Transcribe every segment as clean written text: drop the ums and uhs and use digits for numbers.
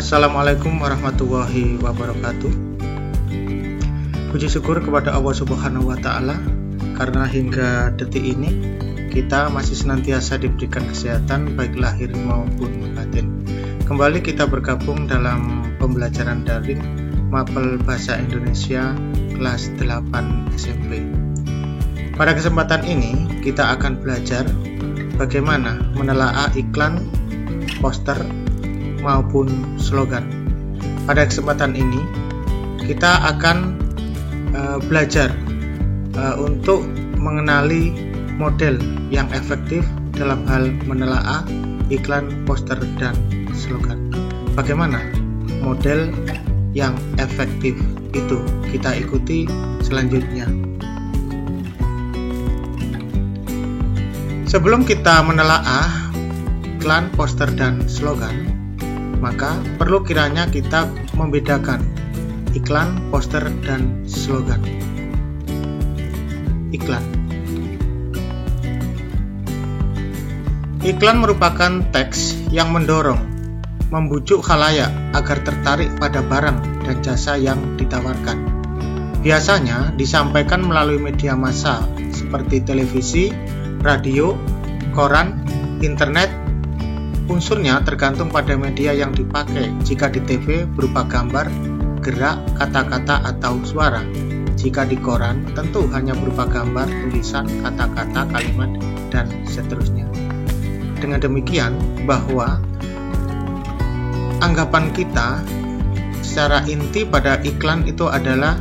Assalamualaikum warahmatullahi wabarakatuh. Puji syukur kepada Allah Subhanahu wa Ta'ala, karena hingga detik ini kita masih senantiasa diberikan kesehatan baik lahir maupun batin. Kembali kita bergabung dalam pembelajaran daring Mapel Bahasa Indonesia kelas 8 SMP. Pada kesempatan ini kita akan belajar bagaimana menelaah iklan, poster, maupun slogan. Pada kesempatan ini kita akan belajar untuk mengenali model yang efektif dalam hal menelaah iklan, poster, dan slogan. Bagaimana model yang efektif itu? Kita ikuti selanjutnya. Sebelum kita menelaah iklan, poster, dan slogan, maka perlu kiranya kita membedakan iklan, poster, dan slogan. Iklan. Iklan merupakan teks yang mendorong, membujuk khalayak agar tertarik pada barang dan jasa yang ditawarkan. Biasanya disampaikan melalui media massa seperti televisi, radio, koran, internet. Unsurnya tergantung pada media yang dipakai. Jika di TV berupa gambar, gerak, kata-kata, atau suara. Jika di koran tentu hanya berupa gambar, tulisan, kata-kata, kalimat, dan seterusnya. Dengan demikian bahwa anggapan kita secara inti pada iklan itu adalah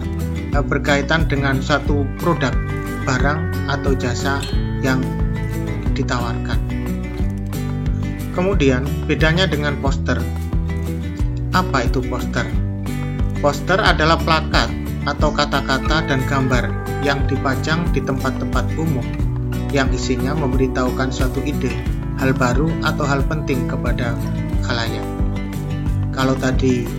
berkaitan dengan suatu produk, barang, atau jasa yang ditawarkan. Kemudian bedanya dengan poster. Apa itu poster? Poster adalah plakat atau kata-kata dan gambar yang dipajang di tempat-tempat umum yang isinya memberitahukan suatu ide, hal baru atau hal penting kepada khalayak. Kalau tadi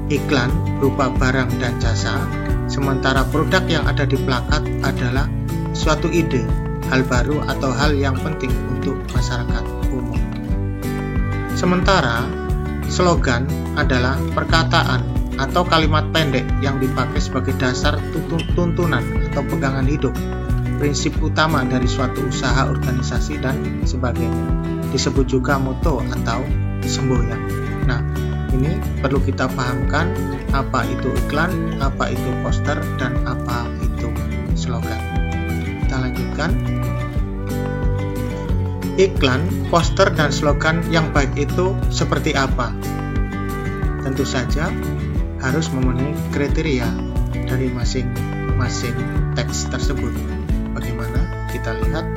iklan berupa barang dan jasa, sementara produk yang ada di plakat adalah suatu ide, hal baru atau hal yang penting untuk masyarakat umum. Sementara slogan adalah perkataan atau kalimat pendek yang dipakai sebagai dasar tuntunan atau pegangan hidup, prinsip utama dari suatu usaha, organisasi, dan sebagainya. Disebut juga moto atau semboyan. Nah, ini perlu kita pahamkan apa itu iklan, apa itu poster, dan apa itu slogan. Kita lanjutkan. Iklan, poster, dan slogan yang baik itu seperti apa? Tentu saja harus memenuhi kriteria dari masing-masing teks tersebut. Bagaimana? Kita lihat.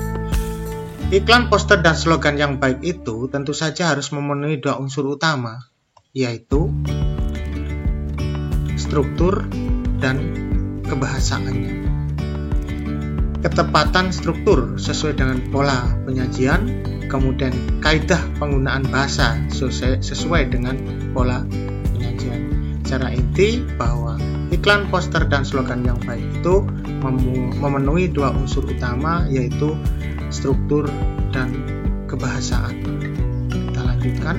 Iklan, poster, dan slogan yang baik itu tentu saja harus memenuhi dua unsur utama, yaitu struktur dan kebahasaannya. Ketepatan struktur sesuai dengan pola penyajian, kemudian kaidah penggunaan bahasa sesuai dengan pola penyajian. Secara inti bahwa iklan, poster, dan slogan yang baik itu memenuhi dua unsur utama, yaitu struktur dan kebahasaan. Kita lanjutkan.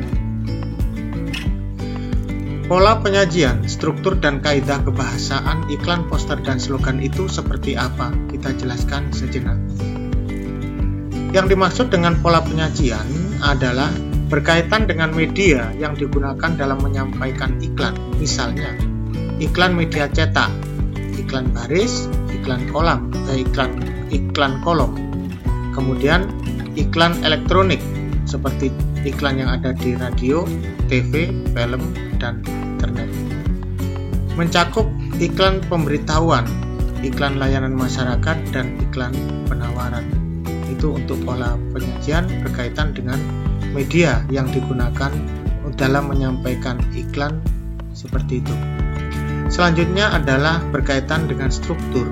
Pola penyajian, struktur, dan kaidah kebahasaan iklan, poster, dan slogan itu seperti apa? Kita jelaskan sejenak. Yang dimaksud dengan pola penyajian adalah berkaitan dengan media yang digunakan dalam menyampaikan iklan. Misalnya, iklan media cetak, iklan baris, iklan kolom. Kemudian iklan elektronik seperti iklan yang ada di radio, TV, film, dan internet. Mencakup iklan pemberitahuan, iklan layanan masyarakat, dan iklan penawaran. Itu untuk pola penyajian berkaitan dengan media yang digunakan dalam menyampaikan iklan seperti itu. Selanjutnya adalah berkaitan dengan struktur.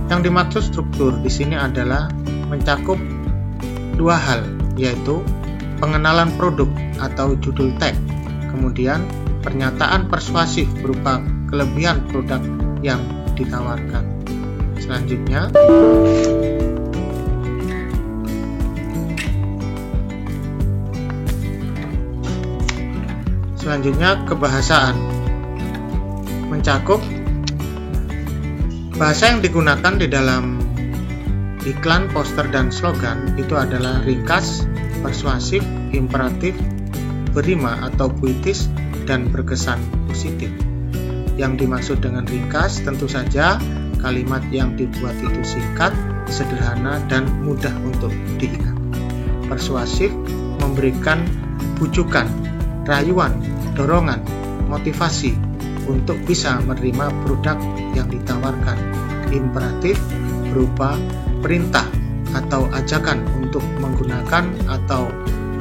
Yang dimaksud struktur di sini adalah mencakup dua hal, yaitu pengenalan produk atau judul tag, kemudian pernyataan persuasif berupa kelebihan produk yang ditawarkan. Selanjutnya, Selanjutnya, kebahasaan. Mencakup bahasa yang digunakan di dalam iklan, poster, dan slogan itu adalah ringkas, persuasif, imperatif, berima atau puitis, dan berkesan positif. Yang dimaksud dengan ringkas tentu saja kalimat yang dibuat itu singkat, sederhana, dan mudah untuk diingat. Persuasif memberikan bujukan, rayuan, dorongan, motivasi untuk bisa menerima produk yang ditawarkan. Imperatif berupa perintah atau ajakan untuk menggunakan atau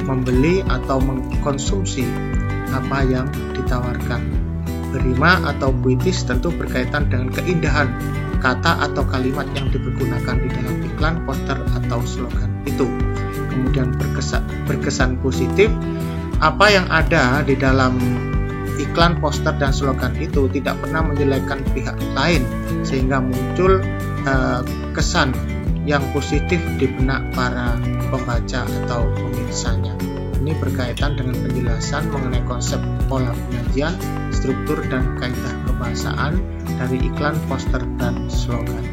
membeli atau mengkonsumsi apa yang ditawarkan. Berima atau puitis tentu berkaitan dengan keindahan kata atau kalimat yang digunakan di dalam iklan, poster, atau slogan itu. Kemudian berkesan positif, apa yang ada di dalam iklan, poster, dan slogan itu tidak pernah menjelekkan pihak lain sehingga muncul kesan yang positif di benak para pembaca atau pemirsanya. Ini berkaitan dengan penjelasan mengenai konsep pola penyajian, struktur, dan kaidah kebahasaan dari iklan, poster, dan slogan.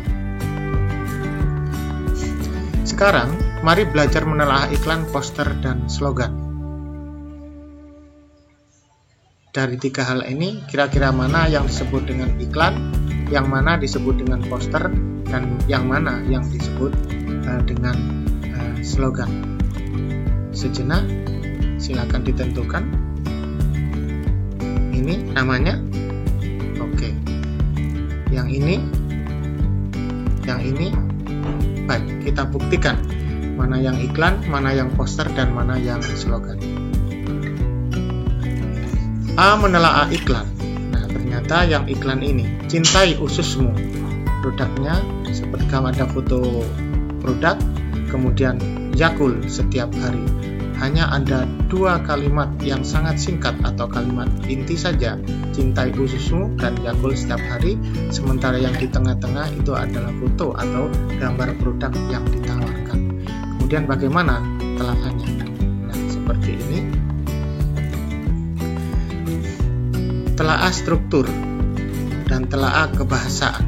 Sekarang, mari belajar menelaah iklan, poster, dan slogan. Dari tiga hal ini, kira-kira mana yang disebut dengan iklan, yang mana disebut dengan poster, dan yang mana yang disebut dengan slogan. Sejenak, silakan ditentukan. Ini namanya. Oke. Yang ini. Baik, kita buktikan mana yang iklan, mana yang poster, dan mana yang slogan. A. Menelaah iklan. Nah, ternyata yang iklan ini, cintai ususmu. Produknya seperti ada foto produk, kemudian Yakult setiap hari. Hanya ada dua kalimat yang sangat singkat atau kalimat inti saja, cintai ususmu dan Yakult setiap hari, sementara yang di tengah-tengah itu adalah foto atau gambar produk yang ditawarkan. Kemudian bagaimana telaahannya? Nah, seperti ini. Telaah struktur dan telaah kebahasaan.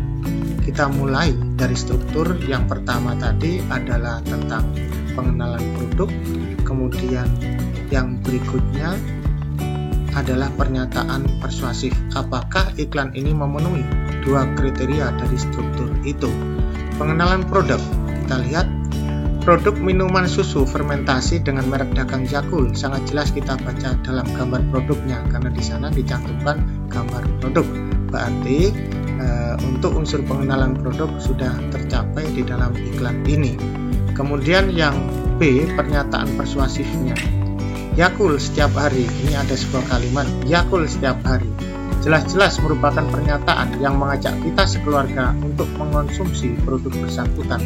Kita mulai dari struktur. Yang pertama tadi adalah tentang pengenalan produk, kemudian yang berikutnya adalah pernyataan persuasif. Apakah iklan ini memenuhi dua kriteria dari struktur itu? Pengenalan produk, kita lihat produk minuman susu fermentasi dengan merek dagang Yakult. Sangat jelas kita baca dalam gambar produknya karena di sana dicantumkan gambar produk. Berarti untuk unsur pengenalan produk sudah tercapai di dalam iklan ini. Kemudian yang B, pernyataan persuasifnya. Yakult setiap hari, ini ada sebuah kalimat, Yakult setiap hari. Jelas-jelas merupakan pernyataan yang mengajak kita sekeluarga untuk mengonsumsi produk bersangkutan.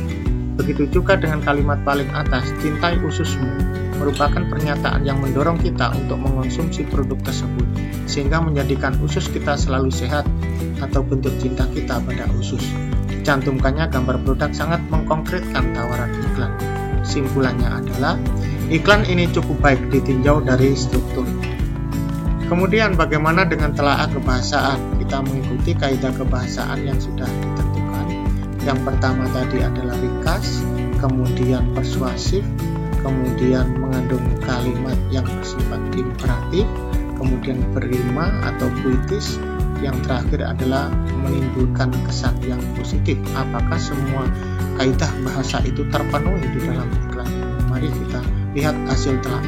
Begitu juga dengan kalimat paling atas, cintai ususmu, merupakan pernyataan yang mendorong kita untuk mengonsumsi produk tersebut, sehingga menjadikan usus kita selalu sehat atau bentuk cinta kita pada usus. Dicantumkannya gambar produk sangat mengkonkretkan tawaran iklan. Simpulannya adalah iklan ini cukup baik ditinjau dari struktur. Kemudian bagaimana dengan telaah kebahasaan? Kita mengikuti kaidah kebahasaan yang sudah ditentukan. Yang pertama tadi adalah ringkas, kemudian persuasif, kemudian mengandung kalimat yang bersifat imperatif, kemudian berima atau puitis, yang terakhir adalah menimbulkan kesan yang positif. Apakah semua kaidah bahasa itu terpenuhi di dalam iklan? Mari kita lihat hasil telaah.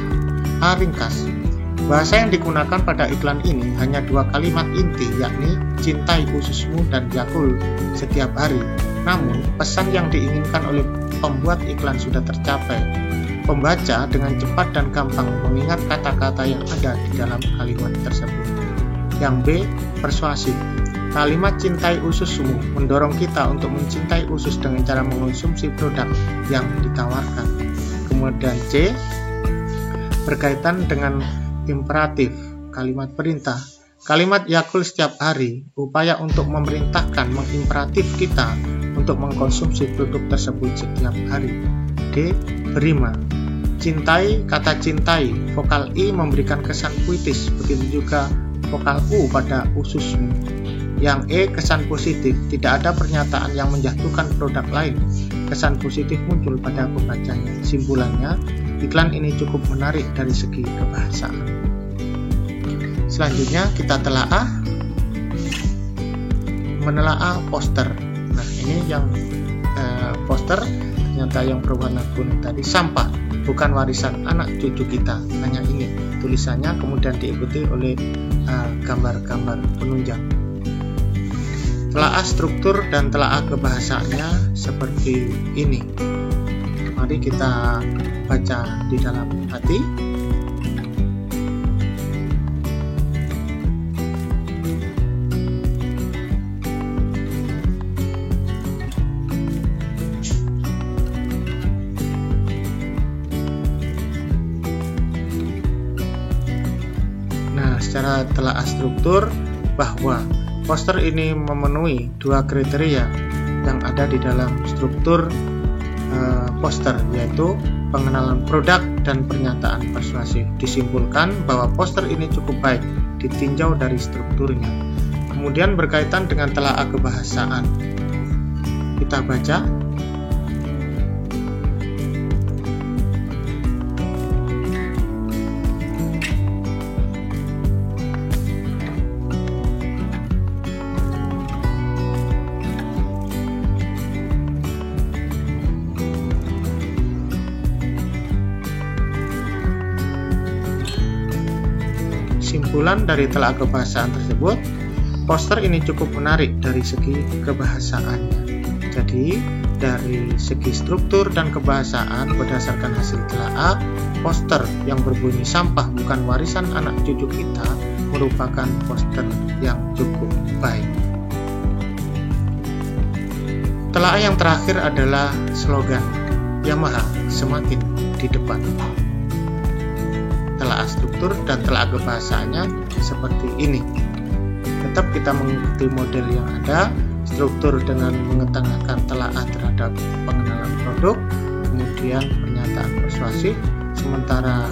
A. Ringkas. Bahasa yang digunakan pada iklan ini hanya dua kalimat inti, yakni cintai ususmu dan Yakult setiap hari. Namun, pesan yang diinginkan oleh pembuat iklan sudah tercapai. Pembaca dengan cepat dan gampang mengingat kata-kata yang ada di dalam kalimat tersebut. Yang B. Persuasif. Kalimat cintai ususmu mendorong kita untuk mencintai usus dengan cara mengonsumsi produk yang ditawarkan. Kemudian C. Berkaitan dengan imperatif, kalimat perintah. Kalimat Yakult setiap hari, upaya untuk memerintahkan, mengimperatif kita untuk mengkonsumsi produk tersebut setiap hari. D. Berima. Cintai, kata cintai, vokal I memberikan kesan puitis, begitu juga vokal U pada ususmu. Yang E kesan positif, tidak ada pernyataan yang menjatuhkan produk lain. Kesan positif muncul pada pembacanya. Simpulannya, iklan ini cukup menarik dari segi kebahasaan. Selanjutnya kita menelaah poster. Nah, ini yang poster ternyata yang berwarna kuning tadi sampah, bukan warisan anak cucu kita. Hanya ini tulisannya, kemudian diikuti oleh gambar-gambar penunjang. Telaah struktur dan telaah kebahasaannya seperti ini. Mari kita baca di dalam hati. Nah, secara telaah struktur bahwa poster ini memenuhi dua kriteria yang ada di dalam struktur poster, yaitu pengenalan produk dan pernyataan persuasif. Disimpulkan bahwa poster ini cukup baik ditinjau dari strukturnya. Kemudian berkaitan dengan telaah kebahasaan, kita baca. Kesimpulan dari telaah kebahasaan tersebut, poster ini cukup menarik dari segi kebahasaannya. Jadi, dari segi struktur dan kebahasaan berdasarkan hasil telaah, poster yang berbunyi sampah bukan warisan anak cucu kita merupakan poster yang cukup baik. Telaah yang terakhir adalah slogan Yamaha semakin di depan. Telaah struktur dan telaah kebahasaannya seperti ini. Tetap kita mengikuti model yang ada, struktur dengan mengetengahkan telaah terhadap pengenalan produk, kemudian pernyataan persuasif, sementara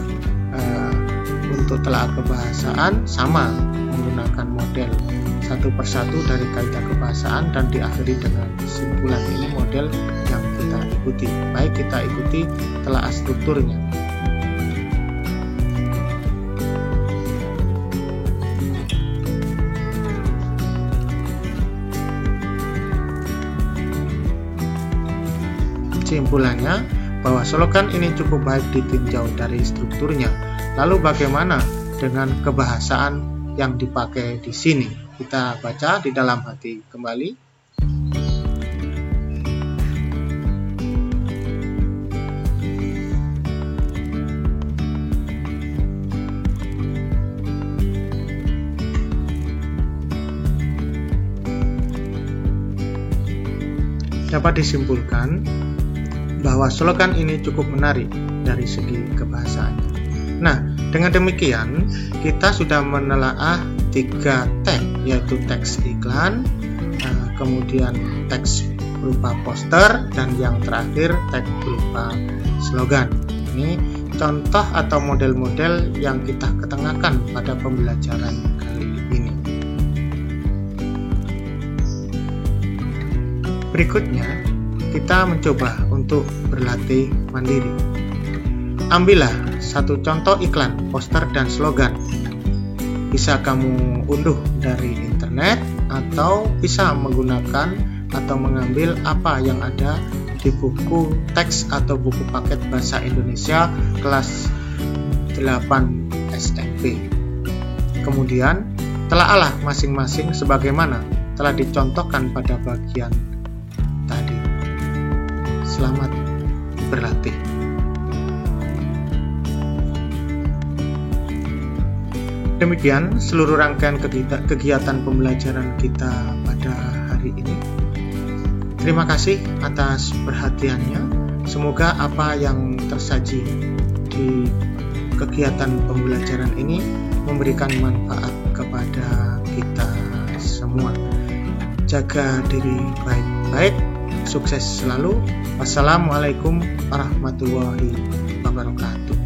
untuk telaah kebahasaan sama, menggunakan model satu persatu dari kaidah kebahasaan dan diakhiri dengan kesimpulan. Ini model yang kita ikuti, baik kita ikuti telaah strukturnya. Kesimpulannya bahwa slogan ini cukup baik ditinjau dari strukturnya. Lalu bagaimana dengan kebahasaan yang dipakai di sini? Kita baca di dalam hati kembali. Dapat disimpulkan bahwa slogan ini cukup menarik dari segi kebahasaannya. Nah, dengan demikian kita sudah menelaah 3 tag, yaitu teks iklan, kemudian teks berupa poster, dan yang terakhir tag berupa slogan. Ini contoh atau model-model yang kita ketengahkan pada pembelajaran kali ini. Berikutnya kita mencoba untuk berlatih mandiri. Ambillah satu contoh iklan, poster, dan slogan. Bisa kamu unduh dari internet atau bisa menggunakan atau mengambil apa yang ada di buku teks atau buku paket bahasa Indonesia kelas 8 SMP. Kemudian telaalah masing-masing sebagaimana telah dicontohkan pada bagian tadi. Selamat berlatih. Demikian seluruh rangkaian kegiatan pembelajaran kita pada hari ini. Terima kasih atas perhatiannya. Semoga apa yang tersaji di kegiatan pembelajaran ini memberikan manfaat kepada kita semua. Jaga diri baik-baik. Sukses selalu. Wassalamualaikum warahmatullahi wabarakatuh. wabarakatuh.